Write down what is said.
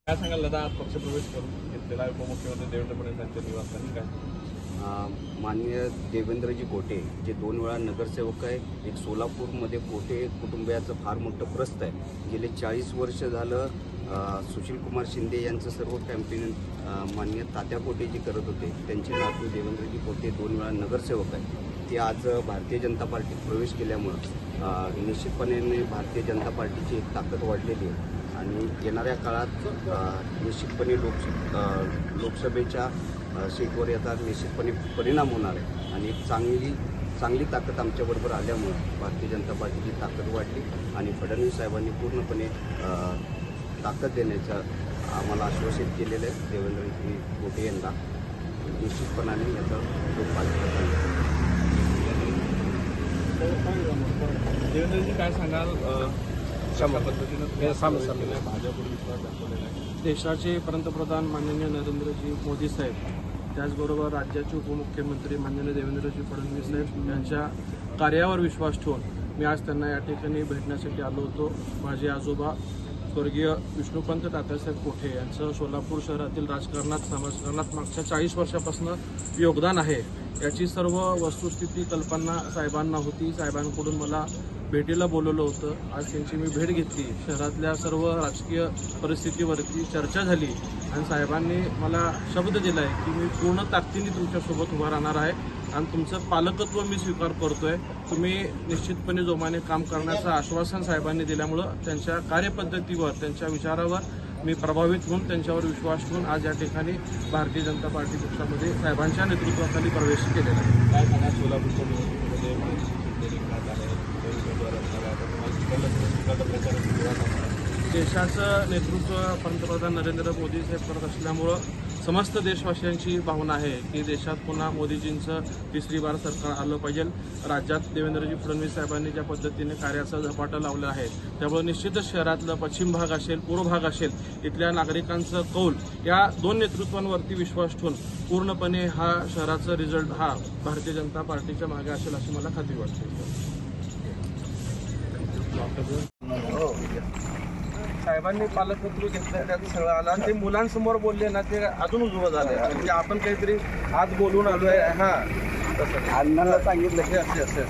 काय सांगाल दादा, आज पक्षप्रवेश करून घेतलेला उपमुख्यमंत्री देवेंद्र फडणवीस यांच्या निवासस्थानी काय? माननीय देवेंद्रजी कोटे जे 2 वेळा नगरसेवक आहे, एक सोलापूरमध्ये कोटे कुटुंबियाचं फार मोठं प्रस्थ आहे। गेले 40 वर्ष झालं सुशीलकुमार शिंदे यांचं सर्व कॅम्पेन माननीय तात्या कोटे जी करत होते। त्यांचे नातू देवेंद्रजी कोटे 2 वेळा नगरसेवक आहे। ते आज भारतीय जनता पार्टीत प्रवेश केल्यामुळं निश्चितपणे भारतीय जनता पार्टीची एक ताकद वाढलेली आहे आणि येणाऱ्या काळात निश्चितपणे लोकसभेच्या सीटवर याचा निश्चितपणे परिणाम होणार आहे आणि एक चांगली ताकद आमच्याबरोबर आल्यामुळे भारतीय जनता पार्टीची ताकद वाढली आणि फडणवीस साहेबांनी पूर्णपणे ताकद देण्याचं आम्हाला आश्वासित केलेलं आहे। देवेंद्रजी कोटे यांना निश्चितपणाने याचा उपयोग पाहिजे। देवेंद्रजी काय सांगाल, कशा पद्धतीनं भाजपवर विश्वास दाखवलेला आहे? देशाचे पंतप्रधान माननीय नरेंद्रजी मोदी साहेब, त्याचबरोबर राज्याचे उपमुख्यमंत्री माननीय देवेंद्रजी फडणवीस साहेब यांच्या कार्यावर विश्वास ठेवून मी आज त्यांना या ठिकाणी भेटण्यासाठी आलो होतो। माझे आजोबा स्वर्गीय विष्णुपंत तात्यासाहेब कोठे यांचं सोलापूर शहरातील राजकारणात समाजकारणात मागच्या 40 वर्षापासून योगदान आहे। याची सर्व वस्तुस्थिती कल्पना साहेबांना होती। साहेबांकडून मला भेटीला बोलवलं होतं। आज त्यांची मी भेट घेतली। शहरातल्या सर्व राजकीय परिस्थितीवरती चर्चा झाली आणि साहेबांनी मला शब्द दिला आहे की मी पूर्ण ताकदीने तुमच्यासोबत उभा राहणार आहे आणि तुमचं पालकत्व मी स्वीकार करतोय। तुम्ही निश्चितपणे जोमाने काम करण्याचं आश्वासन साहेबांनी दिल्यामुळं त्यांच्या कार्यपद्धतीवर, त्यांच्या विचारावर मी प्रभावित होऊन त्यांच्यावर विश्वास ठेवून आज या ठिकाणी भारतीय जनता पार्टी पक्षामध्ये साहेबांच्या नेतृत्वाखाली प्रवेश केलेला आहे। काय सांगा, सोलापूरच्या निवडणुकीमध्ये मनसे रिंगणात आहे, देशाचं नेतृत्व पंतप्रधान नरेंद्र मोदी साहेब करत असल्यामुळं समस्त देशवासियांची भावना आहे की देशात पुन्हा मोदीजींचं तिसरी बार सरकार आलं पाहिजे। राज्यात देवेंद्रजी फडणवीस साहेबांनी ज्या पद्धतीने कार्याचा झपाटा लावला आहे त्यामुळे निश्चितच शहरातलं पश्चिम भाग असेल, पूर्व भाग असेल, इथल्या नागरिकांचं कौल या 2 नेतृत्वांवरती विश्वास ठेवून पूर्णपणे हा शहराचा रिझल्ट हा भारतीय जनता पार्टीच्या मागे असेल अशी मला खात्री वाटते। साहेबांनी पालकत्व घेतलं, त्याचं सगळं आलं आणि ते मुलांसमोर बोलले ना, ते अजून उजवं झालं म्हणजे आपण काहीतरी आज बोलून आलोय। हां, तसं अण्णांना सांगितलं की असे